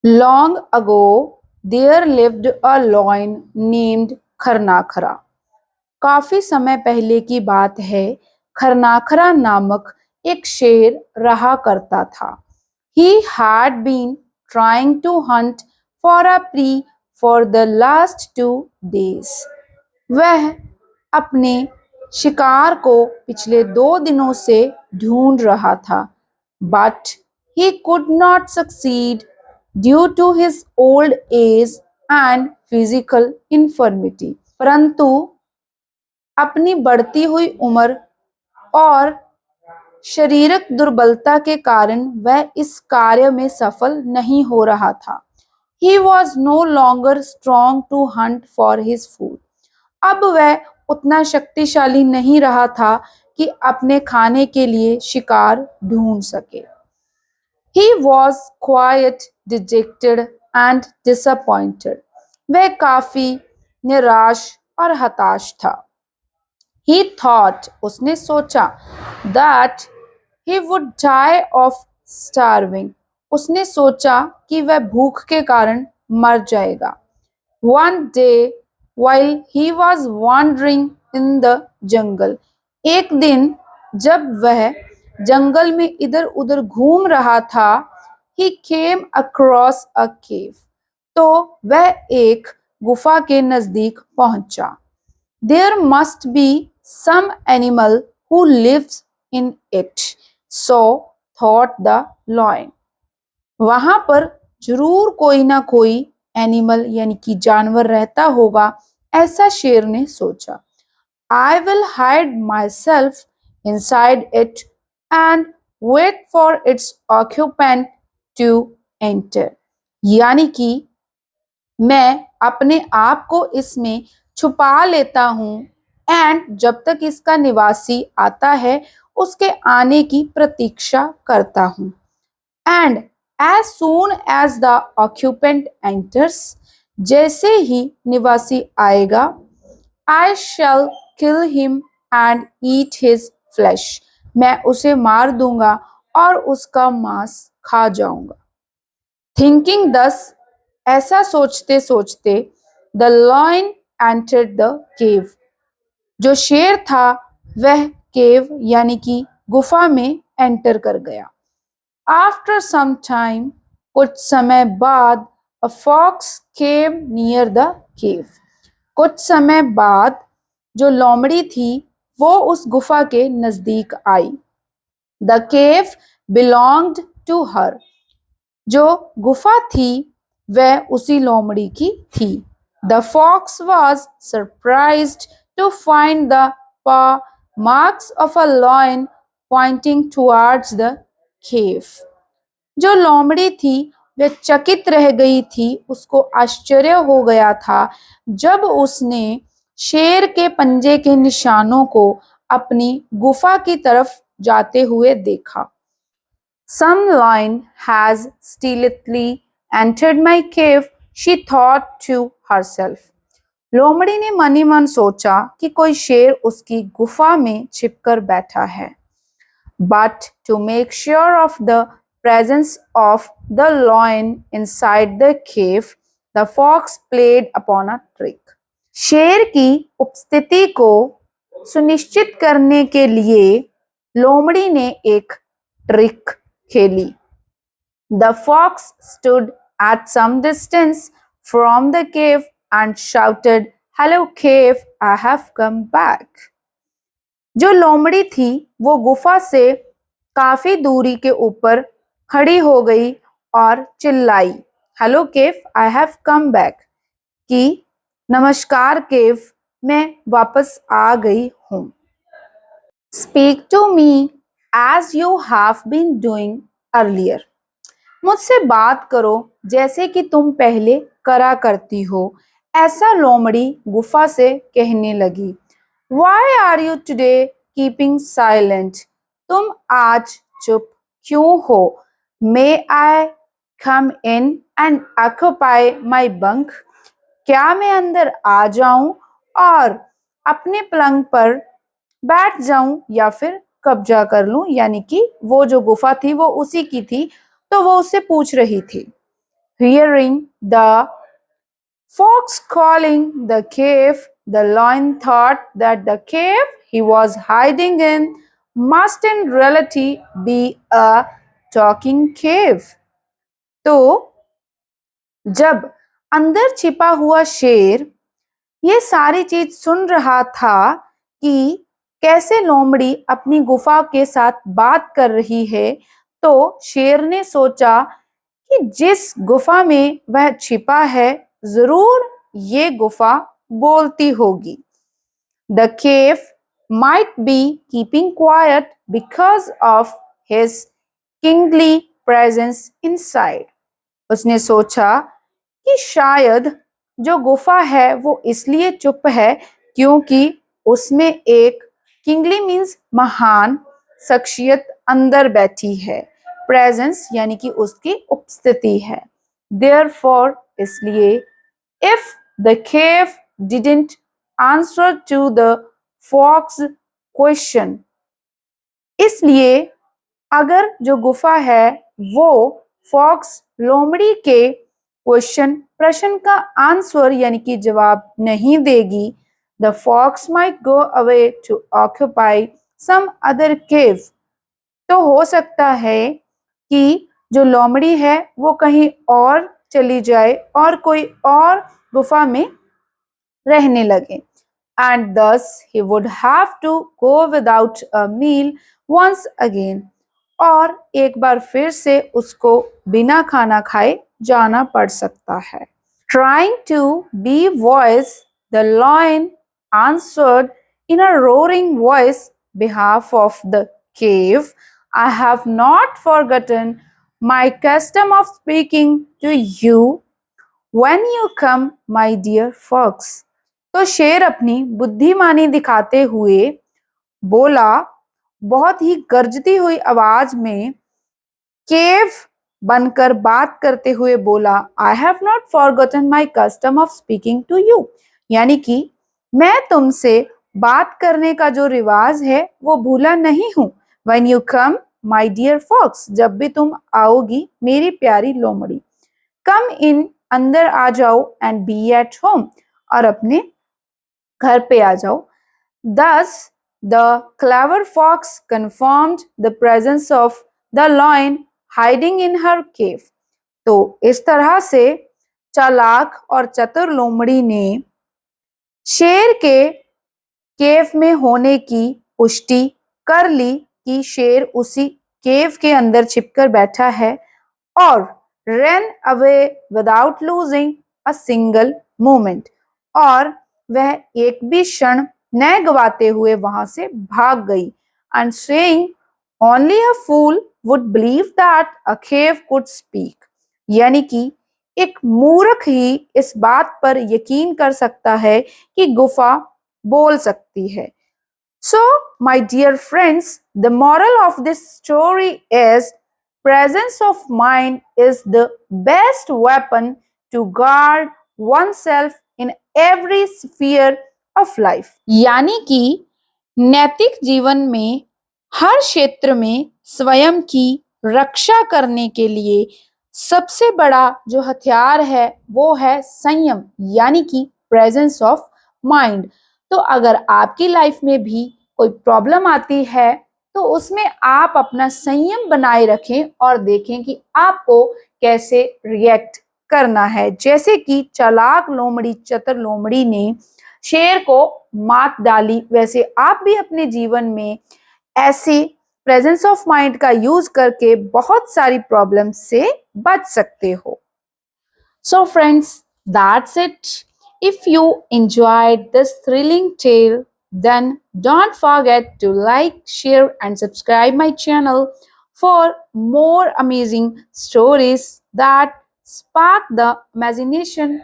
Long ago, there lived a lion named खरनाखरा। काफी समय पहले की बात है, खरनाखरा नामक एक शेर रहा करता था। He had been trying to hunt for a prey for the last 2 days. वह अपने शिकार को पिछले 2 दिनों से ढूंढ रहा था, but he could not succeed due to his old age and physical infirmity. परंतु अपनी बढ़ती हुई उम्र और शारीरिक दुर्बलता के कारण वह इस कार्य में सफल नहीं हो रहा था। He was no longer strong to hunt for his food. अब वह उतना शक्तिशाली नहीं रहा था कि अपने खाने के लिए शिकार ढूंढ सके। He was quite dejected and disappointed. वह काफी निराश और हताश था। He thought, उसने सोचा, that he would die of starving. उसने सोचा कि वह भूख के कारण मर जाएगा। One day, while he was wandering in the jungle, एक दिन जब वह जंगल में इधर उधर घूम रहा था, he came across a cave. तो वह एक गुफा के नजदीक पहुंचा। There must be some animal who lives in it, so thought the lion. वहां पर जरूर कोई ना कोई एनिमल यानी कि जानवर रहता होगा, ऐसा शेर ने सोचा। I will hide myself inside it and wait for its occupant to enter. यानी कि मैं अपने आप को इसमें छुपा लेता हूँ एंड जब तक इसका निवासी आता है उसके आने की प्रतीक्षा करता हूँ। And as soon as the occupant enters, जैसे ही निवासी आएगा, I shall kill him and eat his flesh. मैं उसे मार दूंगा और उसका मांस खा जाऊंगा। Thinking thus, ऐसा सोचते सोचते the lion entered the cave. जो शेर था वह केव यानी कि गुफा में एंटर कर गया। After some time, कुछ समय बाद, a fox came near the cave. कुछ समय बाद जो लोमड़ी थी वो उस गुफा के नजदीक आई। The cave belonged to her. जो गुफा थी वह उसी लोमड़ी की थी। The fox was surprised to find the paw marks of a lion pointing towards the cave. जो लोमड़ी थी वह चकित रह गई थी, उसको आश्चर्य हो गया था जब उसने शेर के पंजे के निशानों को अपनी गुफा की तरफ जाते हुए देखा। Some lion has stealthily entered my cave, she thought to herself. लोमड़ी ने मन ही मन सोचा कि कोई शेर उसकी गुफा में छिपकर बैठा है। But to make sure of the presence of the lion inside the cave, the fox played upon a trick. शेर की उपस्थिति को सुनिश्चित करने के लिए लोमड़ी ने एक ट्रिक खेली। The fox stood at some distance from the cave and shouted, "Hello cave, I have come back." जो लोमड़ी थी वो गुफा से काफी दूरी के ऊपर खड़ी हो गई और चिल्लाई, "hello cave, I have come back" कि नमस्कार केव, मैं वापस आ गई हूँ। Speak to me as you have been doing earlier. मुझसे बात करो जैसे कि तुम पहले करा करती हो, ऐसा लोमड़ी गुफा से कहने लगी। Why are you today keeping silent? तुम आज चुप क्यों हो? May I come in and occupy my bunk? क्या मैं अंदर आ जाऊं और अपने पलंग पर बैठ जाऊं या फिर कब्जा कर लूं? यानी कि वो जो गुफा थी वो उसी की थी, तो वो उससे पूछ रही थी। Hearing the fox calling the cave, the lion thought that the cave he was hiding in must in reality be a talking cave. तो जब अंदर छिपा हुआ शेर ये सारी चीज सुन रहा था कि कैसे लोमड़ी अपनी गुफा के साथ बात कर रही है, तो शेर ने सोचा कि जिस गुफा में वह छिपा है जरूर ये गुफा बोलती होगी. The cave might be keeping quiet because of his kingly presence inside. उसने सोचा कि शायद जो गुफा है वो इसलिए चुप है क्योंकि उसमें एक किंगली मीन्स महान शख्सियत अंदर बैठी है. प्रेजेंस यानी कि उसकी उपस्थिति है. Therefore, इसलिए if the cave didn't answer to the fox question, इसलिए अगर जो गुफा है वो फॉक्स लोमड़ी के प्रश्न का आंसर यानी कि जवाब नहीं देगी, the fox might go away to occupy some other cave. तो हो सकता है कि जो लोमड़ी है वो कहीं और चली जाए और कोई और गुफा में रहने लगे. And thus he would have to go without a meal once again. और एक बार फिर से उसको बिना खाना खाए जाना पड़ सकता है. Trying to be wise, the lion answered in a roaring voice behalf of the cave, I have not forgotten my custom of speaking to you when you come, my dear fox. तो शेर अपनी बुद्धिमानी दिखाते हुए बोला बहुत ही गरजती हुई आवाज में, केव बनकर बात करते हुए बोला, I have not forgotten my custom of speaking to you. यानी कि मैं तुमसे बात करने का जो रिवाज है वो भूला नहीं हूं. When you come my dear fox, जब भी तुम आओगी मेरी प्यारी लोमड़ी. कम इन, अंदर आ जाओ. एंड बी एट होम, और अपने घर पे आ जाओ. Thus the clever fox confirmed the presence of the lion hiding in her cave. तो इस तरह से चालाक और चतुर लोमड़ी ने शेर के केव में होने की पुष्टि कर ली कि शेर उसी केव के अंदर छिपकर बैठा है, और ran away without losing a single moment. और वह एक भी क्षण न गवाते हुए वहां से भाग गई. And saying only a fool would believe that a cave could speak. यानी कि एक मूर्ख ही इस बात पर यकीन कर सकता है कि गुफा बोल सकती है. So, my dear friends, the moral of this story is presence of mind is the best weapon to guard oneself in every sphere of life. यानी कि नैतिक जीवन में हर क्षेत्र में स्वयं की रक्षा करने के लिए सबसे बड़ा जो हथियार है वो है संयम, यानी कि प्रेजेंस ऑफ माइंड. तो अगर आपकी लाइफ में भी कोई प्रॉब्लम आती है तो उसमें आप अपना संयम बनाए रखें और देखें कि आपको कैसे रिएक्ट करना है. जैसे कि चालाक लोमड़ी, चतुर लोमड़ी ने शेर को मात डाली, वैसे आप भी अपने जीवन में ऐसे प्रेजेंस ऑफ माइंड का यूज करके बहुत सारी प्रॉब्लम से बच सकते हो. So friends, that's it. If you enjoyed this thrilling tale, then don't forget to like, share and subscribe my channel for more amazing stories that spark the imagination